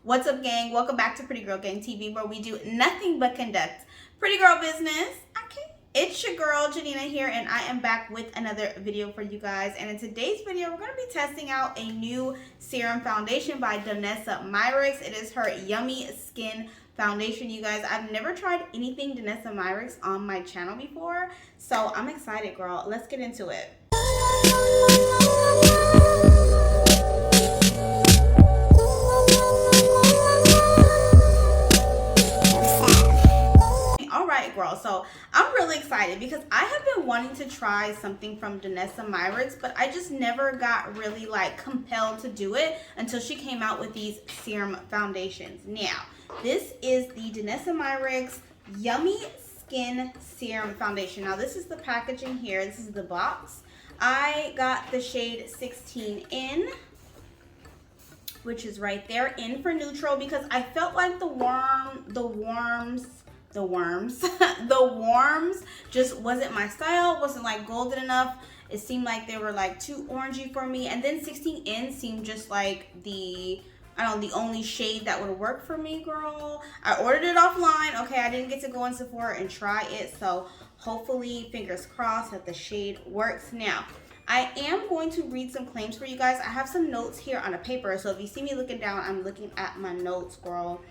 What's up, gang? Welcome back to Pretty Girl Gang TV, where we do nothing but conduct pretty girl business. Okay, it's your girl Jeanina here, and I am back with another video for you guys. And in today's video, we're going to be testing out a new serum foundation by Danessa Myricks. It is her Yummy Skin Foundation, you guys. I've never tried anything Danessa Myricks on my channel before, so I'm excited, girl. Let's get into it. Girl, so I'm really excited because I have been wanting to try something from Danessa Myricks, but I just never got really like compelled to do it until she came out with these serum foundations. Now, this is the Danessa Myricks Yummy Skin Serum Foundation. Now, this is the packaging here. This is the box. I got the shade 16 in, which is right there, in for neutral, because I felt like the worms just wasn't my style, wasn't like golden enough. It seemed like they were like too orangey for me. And then 16N seemed just like the only shade that would work for me, girl. I ordered it offline. Okay, I didn't get to go in Sephora and try it, so hopefully, fingers crossed, that the shade works. Now, I am going to read some claims for you guys. I have some notes here on a paper, so if you see me looking down, I'm looking at my notes, girl.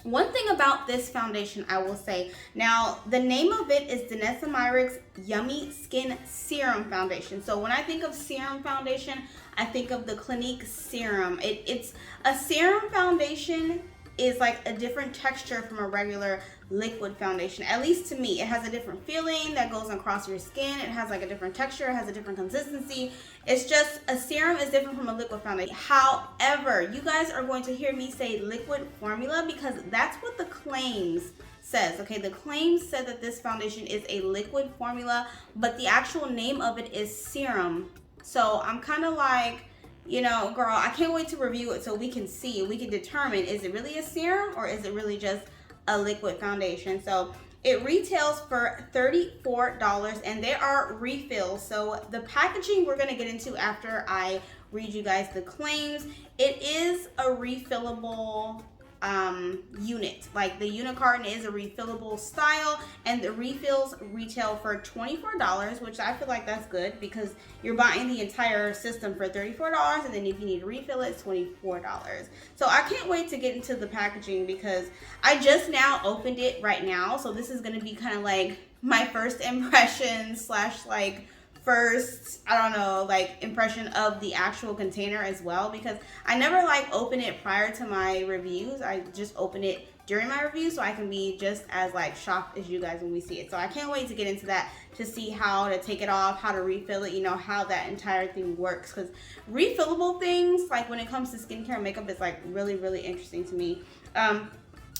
One thing about this foundation, I will say, now the name of it is Danessa Myricks Yummy Skin Serum Foundation. So when I think of serum foundation, I think of the Clinique serum. It's a serum foundation is like a different texture from a regular liquid foundation. At least to me, it has a different feeling that goes across your skin. It has like a different texture, it has a different consistency. It's just, a serum is different from a liquid foundation. However, you guys are going to hear me say liquid formula because that's what the claims says. Okay, the claims said that this foundation is a liquid formula, but the actual name of it is serum. So I'm kind of like, you know, girl, I can't wait to review it so we can see, we can determine, is it really a serum or is it really just a liquid foundation? So it retails for $34 and there are refills. So the packaging we're going to get into after I read you guys the claims. It is a refillable unit. Like the unit carton is a refillable style, and the refills retail for $24, which I feel like that's good because you're buying the entire system for $34, and then if you need to refill it, it's $24. So I can't wait to get into the packaging because I just now opened it right now, so this is going to be kind of like my first impression slash like first, I don't know, like impression of the actual container as well, because I never like open it prior to my reviews. I just open it during my review so I can be just as like shocked as you guys when we see it. So I can't wait to get into that, to see how to take it off, how to refill it, you know, how that entire thing works, because refillable things, like when it comes to skincare and makeup, is like really, really interesting to me.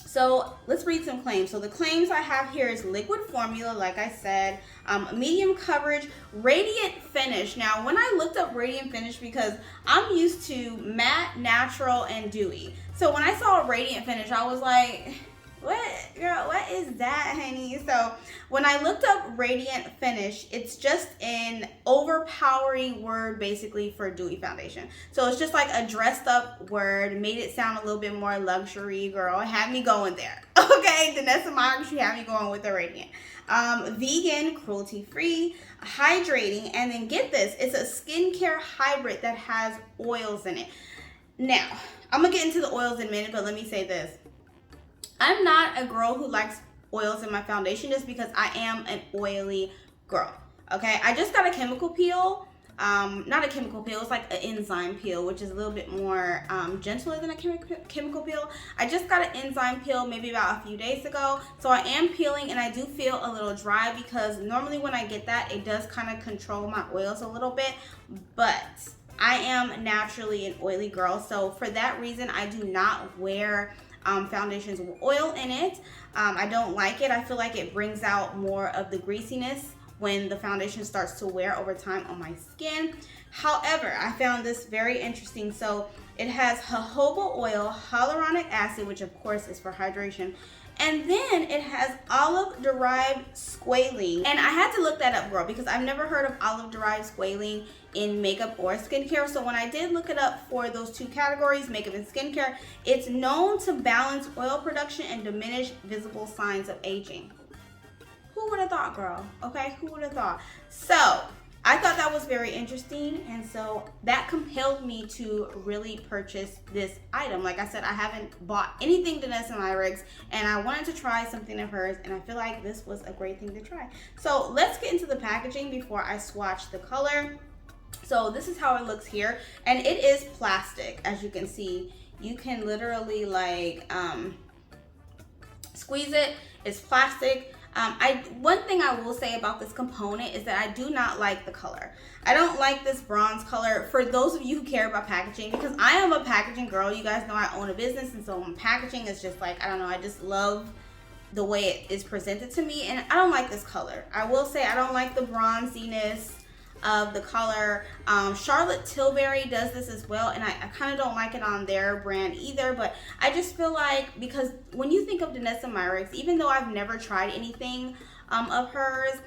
So let's read some claims. So the claims I have here is liquid formula, like I said, medium coverage, radiant finish. Now, when I looked up radiant finish, because I'm used to matte, natural, and dewy. So when I saw radiant finish, I was like, what, girl, what is that, honey? So when I looked up radiant finish, it's just an overpowering word basically for dewy foundation. So it's just like a dressed up word, made it sound a little bit more luxury, girl. Had me going there. Okay, Danessa Myricks, you have me going with the radiant. Vegan, cruelty free, hydrating, and then get this, it's a skincare hybrid that has oils in it. Now, I'm gonna get into the oils in a minute, but let me say this. I'm not a girl who likes oils in my foundation just because I am an oily girl, okay? I just got a chemical peel, not a chemical peel, it's like an enzyme peel, which is a little bit more gentler than a chemical peel. I just got an enzyme peel maybe about a few days ago, so I am peeling and I do feel a little dry because normally when I get that, it does kind of control my oils a little bit, but I am naturally an oily girl, so for that reason, I do not wear foundations with oil in it. I don't like it. I feel like it brings out more of the greasiness when the foundation starts to wear over time on my skin. However, I found this very interesting. So It has jojoba oil, hyaluronic acid, which of course is for hydration. And then it has olive-derived squalene. And I had to look that up, girl, because I've never heard of olive-derived squalene in makeup or skincare. So when I did look it up for those two categories, makeup and skincare, it's known to balance oil production and diminish visible signs of aging. Who would have thought, girl? Okay, who would have thought? So I thought that was very interesting, and so that compelled me to really purchase this item. Like I said, I haven't bought anything Danessa Myricks, and I wanted to try something of hers, and I feel like this was a great thing to try. So let's get into the packaging before I swatch the color. So this is how it looks here, and it is plastic, as you can see. You can literally like squeeze it. It's plastic. One thing I will say about this component is that I do not like the color. I don't like this bronze color. For those of you who care about packaging, because I am a packaging girl, you guys know I own a business, and so packaging is just like, I don't know, I just love the way it is presented to me, and I don't like this color. I will say I don't like the bronziness of the color. Charlotte Tilbury does this as well, and I kind of don't like it on their brand either, but I just feel like, because when you think of Danessa Myricks, even though I've never tried anything of hers,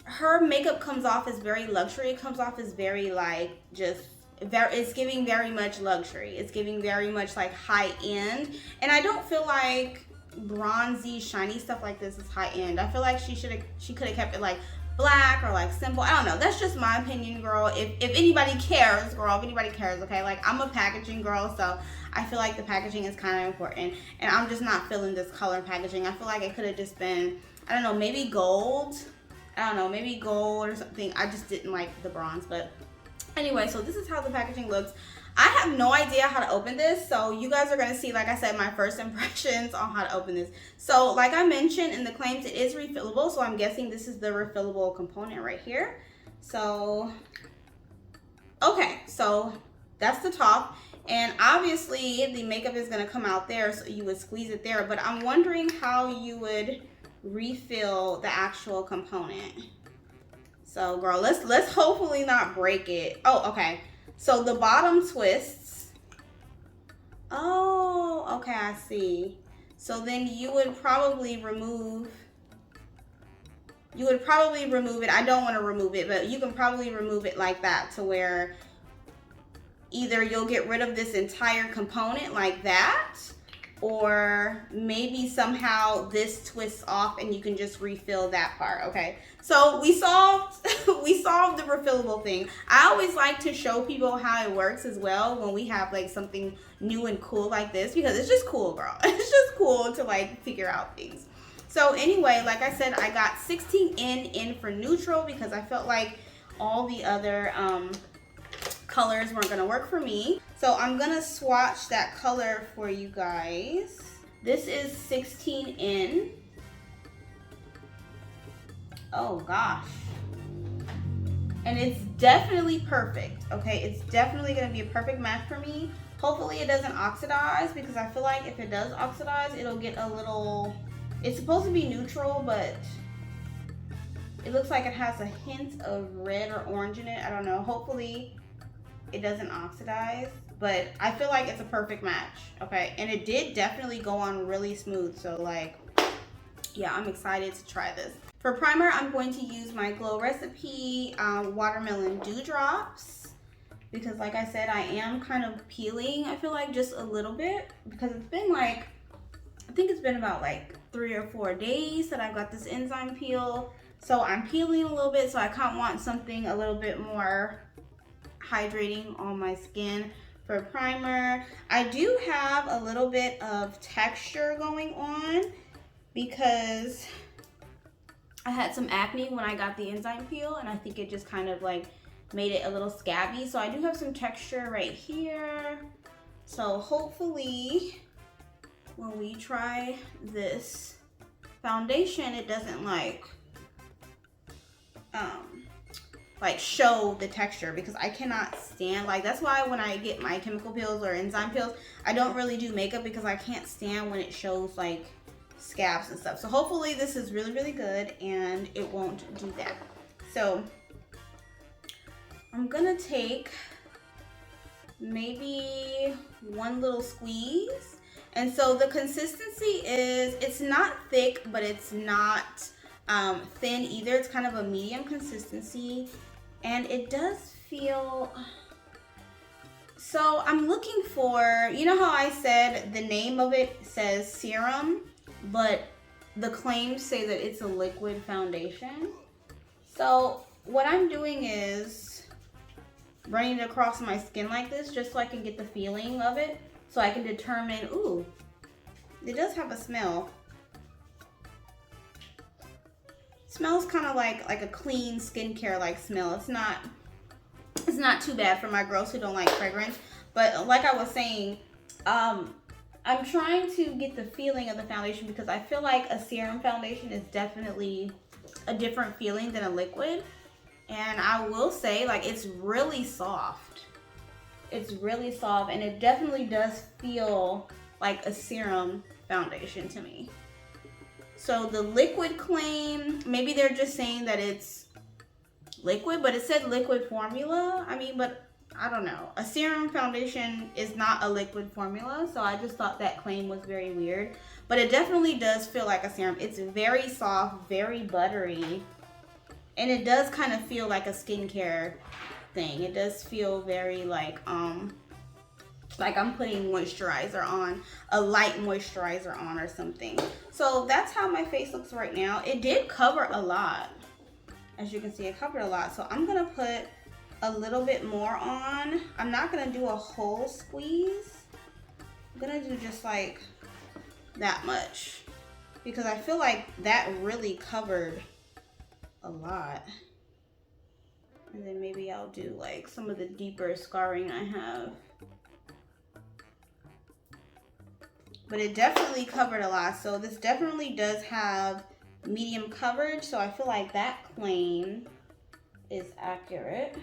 her makeup comes off as very luxury. It comes off as very like it's giving very much luxury. It's giving very much like high end, and I don't feel like bronzy shiny stuff like this is high end. I feel like she could have kept it like black or like simple. I don't know, that's just my opinion, girl. If anybody cares, girl, if anybody cares, okay? Like, I'm a packaging girl, so I feel like the packaging is kind of important, and I'm just not feeling this color packaging. I feel like it could have just been, I don't know, maybe gold. I don't know, maybe gold or something. I just didn't like the bronze. But anyway, so this is how the packaging looks. I have no idea how to open this, so you guys are going to see, like I said, my first impressions on how to open this. So like I mentioned in the claims, it is refillable, so I'm guessing this is the refillable component right here. So, okay, so that's the top, and obviously the makeup is going to come out there, so you would squeeze it there, but I'm wondering how you would refill the actual component. So girl, let's hopefully not break it. Oh, okay. So the bottom twists. Oh, okay, I see. So then you would probably remove it. I don't want to remove it, but you can probably remove it like that, to where either you'll get rid of this entire component like that, or maybe somehow this twists off and you can just refill that part. Okay, so we solved the refillable thing. I always like to show people how it works as well when we have like something new and cool like this, because it's just cool, girl. It's just cool to like figure out things. So anyway, like I said, I got 16N in for neutral because I felt like all the other colors weren't gonna work for me. So I'm gonna swatch that color for you guys. This is 16N. Oh gosh. And it's definitely perfect, okay? It's definitely gonna be a perfect match for me. Hopefully it doesn't oxidize, because I feel like if it does oxidize, it'll get a little, it's supposed to be neutral, but it looks like it has a hint of red or orange in it. I don't know, hopefully it doesn't oxidize, but I feel like it's a perfect match, okay? And it did definitely go on really smooth, so like, yeah, I'm excited to try this. For primer, I'm going to use my Glow Recipe Watermelon Dewdrops, because like I said, I am kind of peeling, I feel like, just a little bit, because it's been like, I think it's been about like 3 or 4 days that I got this enzyme peel. So I'm peeling a little bit, so I kind of want something a little bit more hydrating on my skin. For primer, I do have a little bit of texture going on because I had some acne when I got the enzyme peel, and I think it just kind of like made it a little scabby. So I do have some texture right here. So hopefully when we try this foundation, it doesn't like show the texture, because I cannot stand, like, that's why when I get my chemical peels or enzyme peels, I don't really do makeup, because I can't stand when it shows like scabs and stuff. So hopefully this is really, really good and it won't do that. So I'm gonna take maybe one little squeeze. And so the consistency is, it's not thick, but it's not thin either. It's kind of a medium consistency. And it does feel, so I'm looking for, you know how I said the name of it says Serum, but the claims say that it's a liquid foundation. So what I'm doing is running it across my skin like this, just so I can get the feeling of it, so I can determine, ooh, it does have a smell. It smells kind of like a clean skincare like smell. It's not too bad for my girls who don't like fragrance. But like I was saying, I'm trying to get the feeling of the foundation because I feel like a serum foundation is definitely a different feeling than a liquid. And I will say, like, it's really soft. It's really soft, and it definitely does feel like a serum foundation to me. So the liquid claim, maybe they're just saying that it's liquid, but it said liquid formula. I mean, but I don't know. A serum foundation is not a liquid formula, so I just thought that claim was very weird. But it definitely does feel like a serum. It's very soft, very buttery, and it does kind of feel like a skincare thing. It does feel very like I'm putting moisturizer on, a light moisturizer on or something. So that's how my face looks right now. It did cover a lot. As you can see, it covered a lot. So I'm gonna put a little bit more on. I'm not gonna do a whole squeeze. I'm gonna do just like that much because I feel like that really covered a lot. And then maybe I'll do like some of the deeper scarring I have. But it definitely covered a lot. So this definitely does have medium coverage. So I feel like that claim is accurate.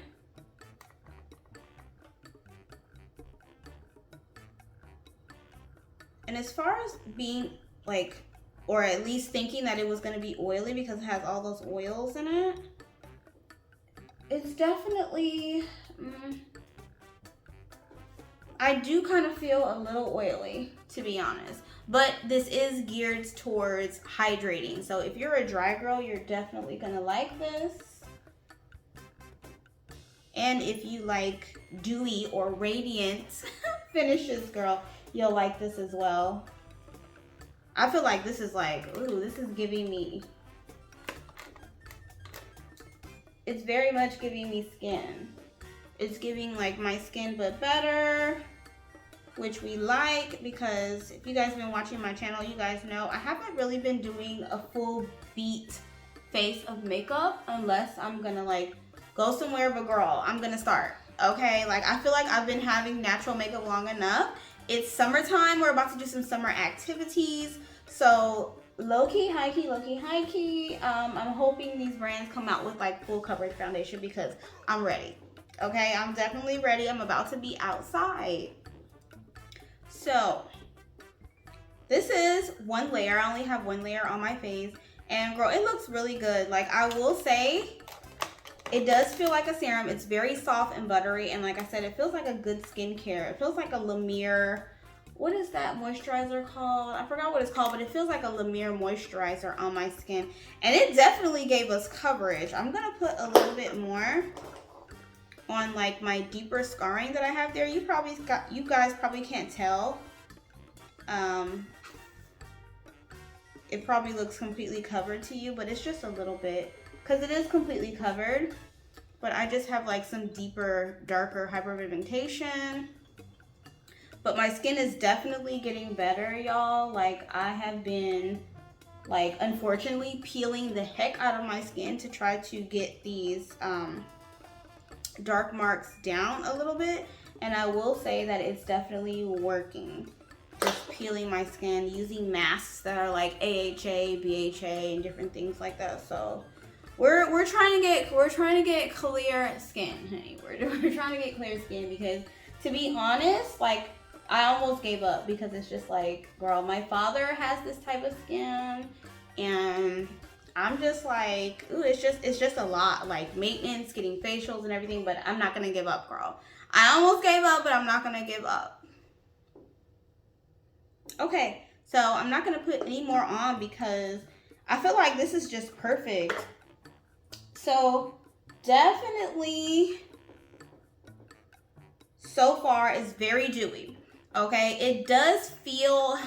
And as far as being like, or at least thinking that it was going to be oily because it has all those oils in it, it's definitely, I do kind of feel a little oily, to be honest. But this is geared towards hydrating. So if you're a dry girl, you're definitely going to like this. And if you like dewy or radiant finishes, girl, you'll like this as well. I feel like this is like, ooh, this is giving me, it's very much giving me skin. It's giving like my skin but better, which we like, because if you guys have been watching my channel, you guys know I haven't really been doing a full beat face of makeup unless I'm gonna like go somewhere, but girl, I'm gonna start, okay? Like, I feel like I've been having natural makeup long enough. It's summertime. We're about to do some summer activities. So low-key, high-key, low-key, high-key. I'm hoping these brands come out with like full coverage foundation because I'm ready. Okay, I'm definitely ready. I'm about to be outside. So this is one layer. I only have one layer on my face. And girl, it looks really good. Like, I will say, it does feel like a serum. It's very soft and buttery. And like I said, it feels like a good skincare. It feels like a La Mer, what is that moisturizer called? I forgot what it's called, but it feels like a La Mer moisturizer on my skin. And it definitely gave us coverage. I'm going to put a little bit more on like my deeper scarring that I have there. You guys probably can't tell. It probably looks completely covered to you, but it's just a little bit. Because it is completely covered, but I just have like some deeper, darker hyperpigmentation. But my skin is definitely getting better, y'all. Like, I have been, like, unfortunately peeling the heck out of my skin to try to get these dark marks down a little bit. And I will say that it's definitely working. Just peeling my skin using masks that are like AHA, BHA, and different things like that. So we're trying to get clear skin, honey. We're trying to get clear skin because, to be honest, like, I almost gave up because it's just like, girl, my father has this type of skin, and I'm just like, ooh, it's just a lot, like maintenance, getting facials and everything. But I'm not gonna give up, girl. I almost gave up, but I'm not gonna give up. Okay, so I'm not gonna put any more on because I feel like this is just perfect. So definitely so far is very dewy. Okay, it does feel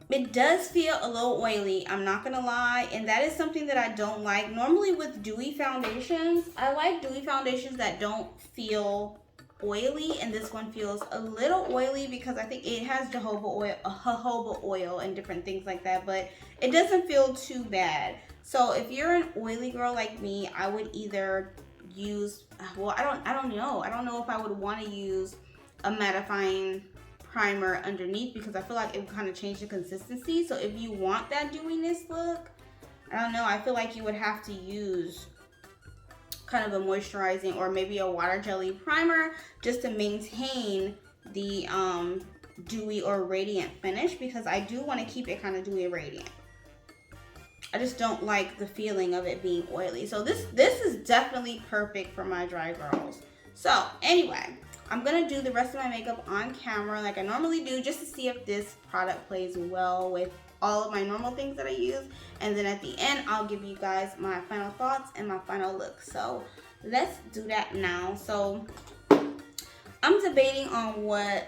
a little oily, I'm not gonna lie, and that is something that I don't like. Normally with dewy foundations, I like dewy foundations that don't feel oily, and this one feels a little oily because I think it has jojoba oil and different things like that, but it doesn't feel too bad. So if you're an oily girl like me, I would either use, well, I don't know if I would want to use a mattifying primer underneath because I feel like it would kind of change the consistency. So if you want that dewiness look, I don't know, I feel like you would have to use kind of a moisturizing or maybe a water jelly primer just to maintain the dewy or radiant finish, because I do want to keep it kind of dewy and radiant. I just don't like the feeling of it being oily. So this is definitely perfect for my dry girls. So anyway, I'm gonna do the rest of my makeup on camera like I normally do, just to see if this product plays well with all of my normal things that I use, and then at the end I'll give you guys my final thoughts and my final look. So let's do that now. So I'm debating on what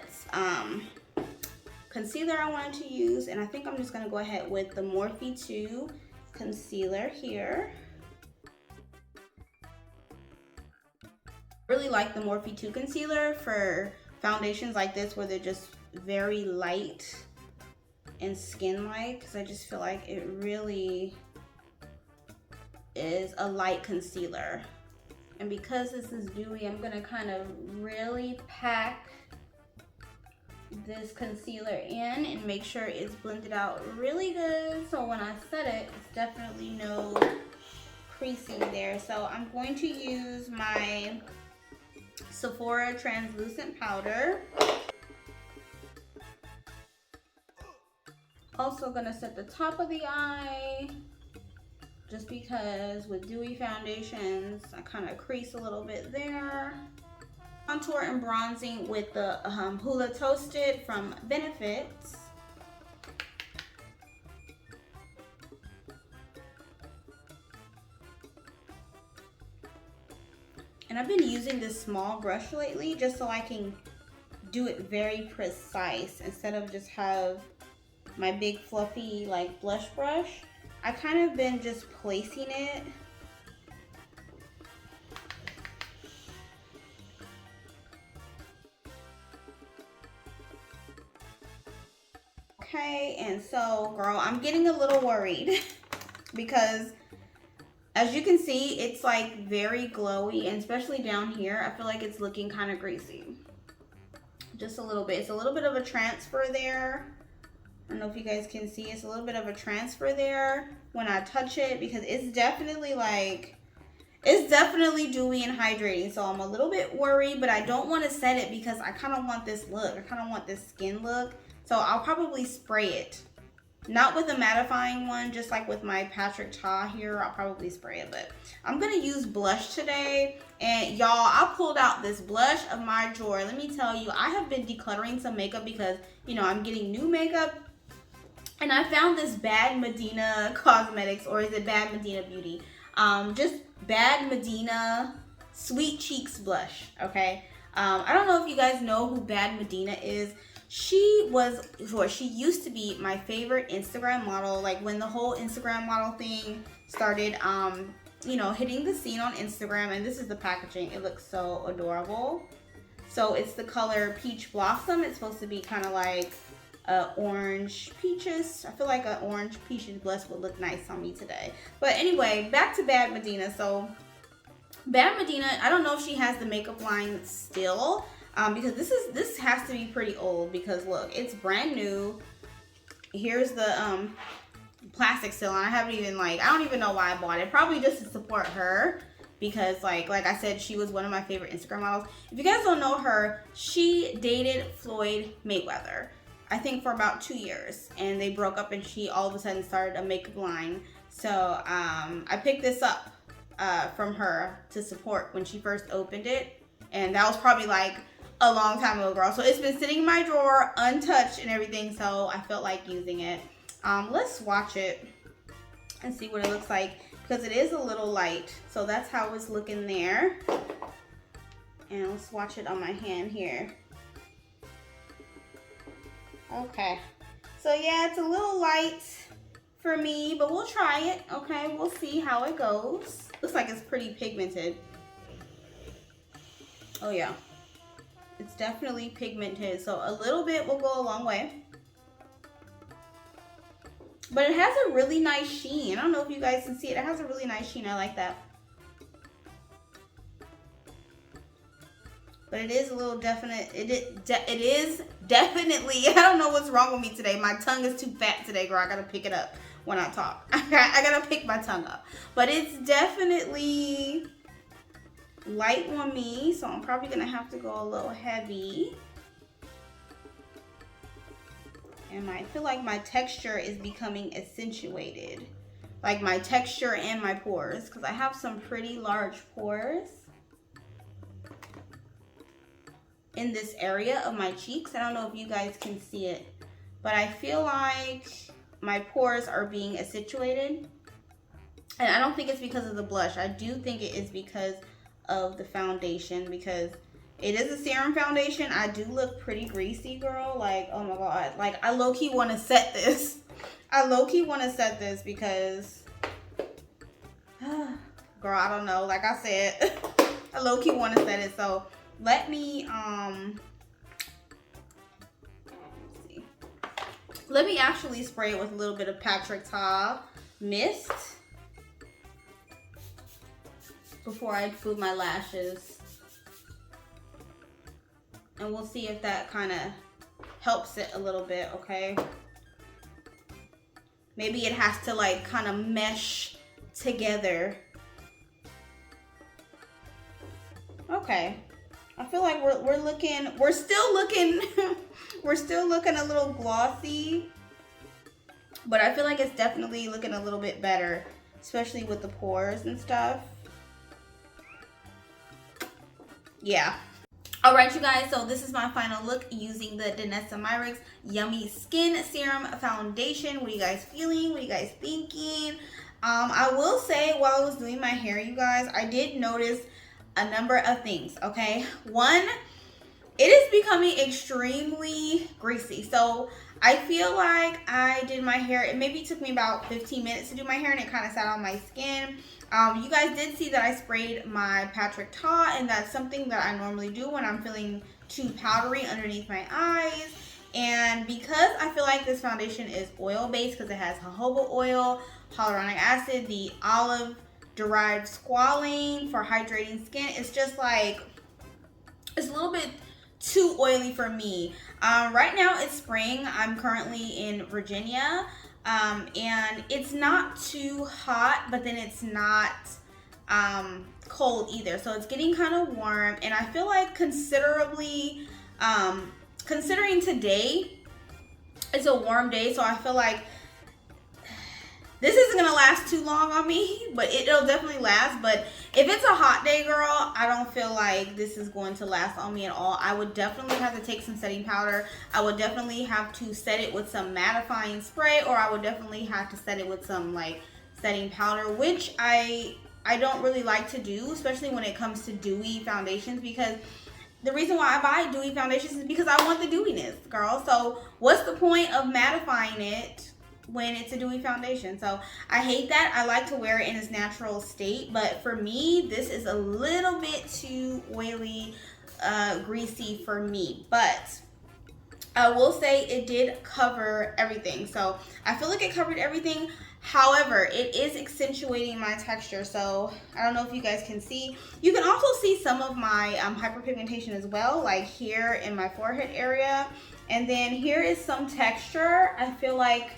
concealer I wanted to use, and I think I'm just gonna go ahead with the Morphe 2 concealer here. Really like the Morphe 2 concealer for foundations like this where they're just very light and skin-like, because I just feel like it really is a light concealer. And because this is dewy, I'm gonna kind of really pack this concealer in and make sure it's blended out really good, so when I set it, it's definitely no creasing there. So I'm going to use my Sephora translucent powder. Also gonna set the top of the eye, just because with dewy foundations I kind of crease a little bit there. Contour and bronzing with the Hula Toasted from Benefits. And I've been using this small brush lately just so I can do it very precise instead of just have my big fluffy like blush brush. I kind of been just placing it okay. And so girl, I'm getting a little worried because as you can see, it's like very glowy, and especially down here, I feel like it's looking kind of greasy. Just a little bit. It's a little bit of a transfer there. I don't know if you guys can see, it's a little bit of a transfer there when I touch it, because it's definitely dewy and hydrating. So I'm a little bit worried, but I don't want to set it because I kind of want this look. I kind of want this skin look. So I'll probably spray it. Not with a mattifying one, just like with my Patrick Ta here, I'll probably spray it. But I'm going to use blush today. And y'all, I pulled out this blush of my drawer. Let me tell you, I have been decluttering some makeup because, you know, I'm getting new makeup. And I found this Bad Medina Cosmetics, or is it Bad Medina Beauty? Just Bad Medina Sweet Cheeks blush, okay? I don't know if you guys know who Bad Medina is. She used to be my favorite Instagram model, like when the whole Instagram model thing started, you know, hitting the scene on Instagram. And this is the packaging. It looks so adorable. So it's the color Peach Blossom. It's supposed to be kind of like orange peaches. I feel like an orange peaches blush would look nice on me today. But anyway, back to Bad Medina. So Bad Medina, I don't know if she has the makeup line still. Because this has to be pretty old, because look, it's brand new. Here's the plastic still, and I don't even know why I bought it. Probably just to support her, because like I said, she was one of my favorite Instagram models. If you guys don't know her, she dated Floyd Mayweather, I think for about 2 years, and they broke up, and she all of a sudden started a makeup line. So I picked this up from her to support when she first opened it. And that was probably like a long time ago, girl. So it's been sitting in my drawer untouched and everything, so I felt like using it. Let's swatch it and see what it looks like, because it is a little light. So that's how it's looking there. And let's swatch it on my hand here. Okay. So yeah, it's a little light for me, but we'll try it. Okay, we'll see how it goes. Looks like it's pretty pigmented. Oh yeah. It's definitely pigmented, so a little bit will go a long way. But it has a really nice sheen. I don't know if you guys can see it. It has a really nice sheen. I like that. But it is a little definite. It is definitely. I don't know what's wrong with me today. My tongue is too fat today, girl. I gotta pick it up when I talk. I gotta pick my tongue up. But it's definitely light on me, so I'm probably gonna have to go a little heavy. And I feel like my texture is becoming accentuated, like my texture and my pores, because I have some pretty large pores in this area of my cheeks. I don't know if you guys can see it, but I feel like my pores are being accentuated. And I don't think it's because of the blush. I do think it is because of the foundation, because it is a serum foundation. I do look pretty greasy, girl. Like, oh my god. Like, I low-key want to set this. I low-key want to set this because, girl, I don't know. Like I said, I low-key want to set it. So let me, see. Let me actually spray it with a little bit of Patrick Ta mist before I do my lashes. And we'll see if that kind of helps it a little bit, okay? Maybe it has to like kind of mesh together. Okay. I feel like we're still looking a little glossy, but I feel like it's definitely looking a little bit better, especially with the pores and stuff. Yeah. All right, you guys, so this is my final look using the Danessa Myricks Yummy Skin Serum Foundation. What are you guys feeling? What are you guys thinking? I will say, while I was doing my hair, you guys, I did notice a number of things, okay? One, it is becoming extremely greasy. So I feel like I did my hair, it maybe took me about 15 minutes to do my hair, and it kind of sat on my skin. You guys did see that I sprayed my Patrick Ta, and that's something that I normally do when I'm feeling too powdery underneath my eyes. And because I feel like this foundation is oil-based, because it has jojoba oil, hyaluronic acid, the olive-derived squalane for hydrating skin, it's just like, it's a little bit too oily for me. Right now it's spring. I'm currently in Virginia. And it's not too hot, but then it's not cold either. So it's getting kind of warm, and I feel like considering today it's a warm day, so I feel like this isn't gonna last too long on me, but it'll definitely last. But if it's a hot day, girl, I don't feel like this is going to last on me at all. I would definitely have to take some setting powder. I would definitely have to set it with some mattifying spray, or I would definitely have to set it with some like setting powder, which I don't really like to do, especially when it comes to dewy foundations, because the reason why I buy dewy foundations is because I want the dewiness, girl. So what's the point of mattifying it when it's a dewy foundation? So I hate that. I like to wear it in its natural state, but for me, this is a little bit too oily, greasy for me. But I will say it did cover everything. So I feel like it covered everything. However, it is accentuating my texture. So I don't know if you guys can see. You can also see some of my hyperpigmentation as well, like here in my forehead area. And then here is some texture. I feel like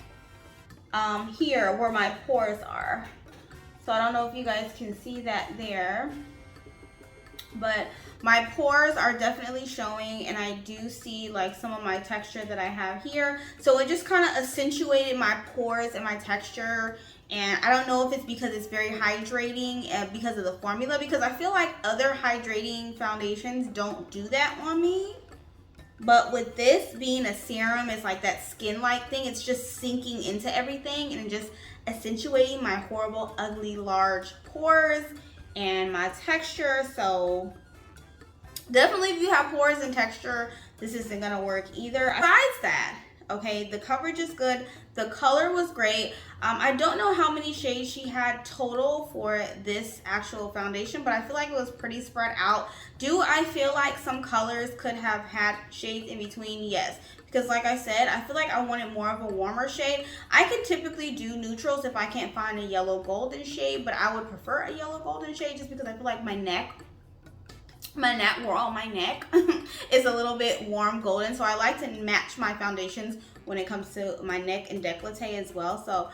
here where my pores are. So I don't know if you guys can see that there, but my pores are definitely showing, and I do see like some of my texture that I have here. So it just kind of accentuated my pores and my texture And I don't know if it's because it's very hydrating and because of the formula, because I feel like other hydrating foundations don't do that on me. But with this being a serum, it's like that skin-like thing. It's just sinking into everything and just accentuating my horrible, ugly, large pores and my texture. So definitely if you have pores and texture, this isn't gonna work either. Besides that, okay, the coverage is good. The color was great. I don't know how many shades she had total for this actual foundation, but I feel like it was pretty spread out. Do I feel like some colors could have had shades in between? Yes. Because like I said, I feel like I wanted more of a warmer shade. I can typically do neutrals if I can't find a yellow golden shade, but I would prefer a yellow golden shade just because I feel like my neck is a little bit warm golden, so I like to match my foundations when it comes to my neck and décolleté as well. So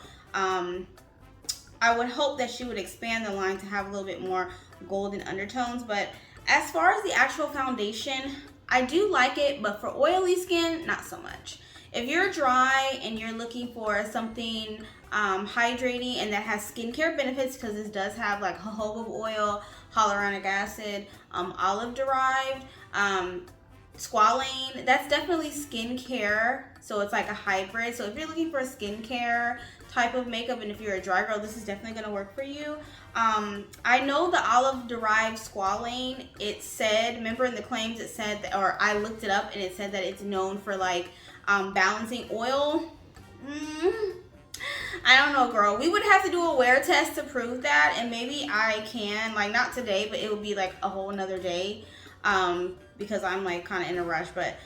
I would hope that she would expand the line to have a little bit more golden undertones. But as far as the actual foundation, I do like it, but for oily skin, not so much. If you're dry and you're looking for something hydrating and that has skincare benefits, because this does have like jojoba oil, hyaluronic acid, olive derived, squalane, that's definitely skincare. So it's like a hybrid. So if you're looking for a skincare type of makeup and if you're a dry girl, this is definitely gonna work for you. I know the olive derived squalane, it said, remember in the claims it said that, or I looked it up and it said that it's known for like balancing oil. I don't know, girl. We would have to do a wear test to prove that, and maybe I can, like, not today, but it would be like a whole another day, because I'm like kind of in a rush. But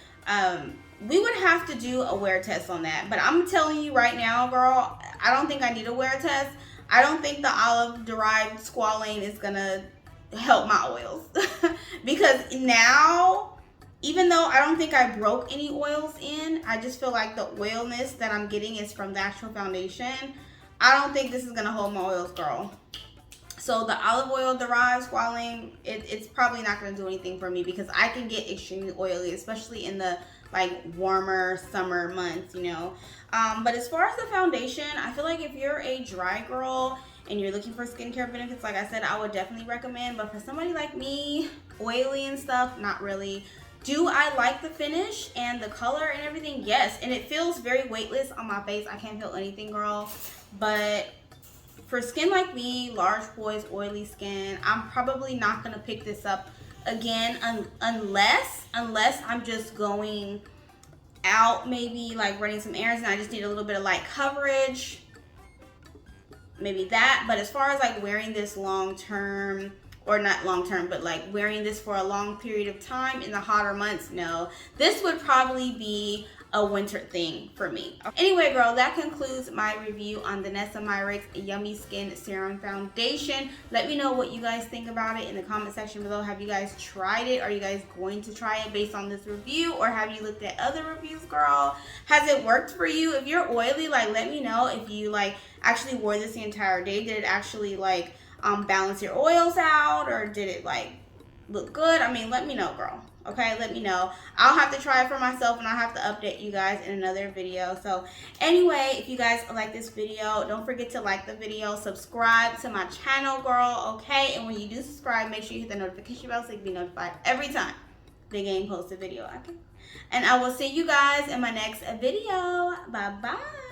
we would have to do a wear test on that. But I'm telling you right now, girl, I don't think I need a wear test. I don't think the olive derived squalane is gonna help my oils because now, even though I don't think I broke any oils in, I just feel like the oilness that I'm getting is from the actual foundation. I don't think this is gonna hold my oils, girl. So the olive oil derived squalane, it's probably not gonna do anything for me because I can get extremely oily, especially in the like warmer summer months, you know. But as far as the foundation, I feel like if you're a dry girl and you're looking for skincare benefits, like I said, I would definitely recommend. But for somebody like me, oily and stuff, not really. Do I like the finish and the color and everything? Yes, and it feels very weightless on my face. I can't feel anything, girl. But for skin like me, large pores, oily skin, I'm probably not gonna pick this up again unless I'm just going out, maybe like running some errands and I just need a little bit of light coverage, maybe that. But as far as like wearing this long term, or not long term, but like wearing this for a long period of time in the hotter months, no. This would probably be a winter thing for me. Anyway, girl, that concludes my review on Danessa Myricks Yummy Skin Serum Foundation. Let me know what you guys think about it in the comment section below. Have you guys tried it? Are you guys going to try it based on this review, or have you looked at other reviews, girl? Has it worked for you? If you're oily, like, let me know if you like actually wore this the entire day. Did it actually like balance your oils out, or did it like look good? I mean, let me know, girl. Okay, let me know. I'll have to try it for myself and I'll have to update you guys in another video. So anyway, if you guys like this video, don't forget to like the video, subscribe to my channel, girl. Okay, and when you do subscribe, make sure you hit the notification bell so you can be notified every time the game posts a video. Okay, and I will see you guys in my next video. Bye bye.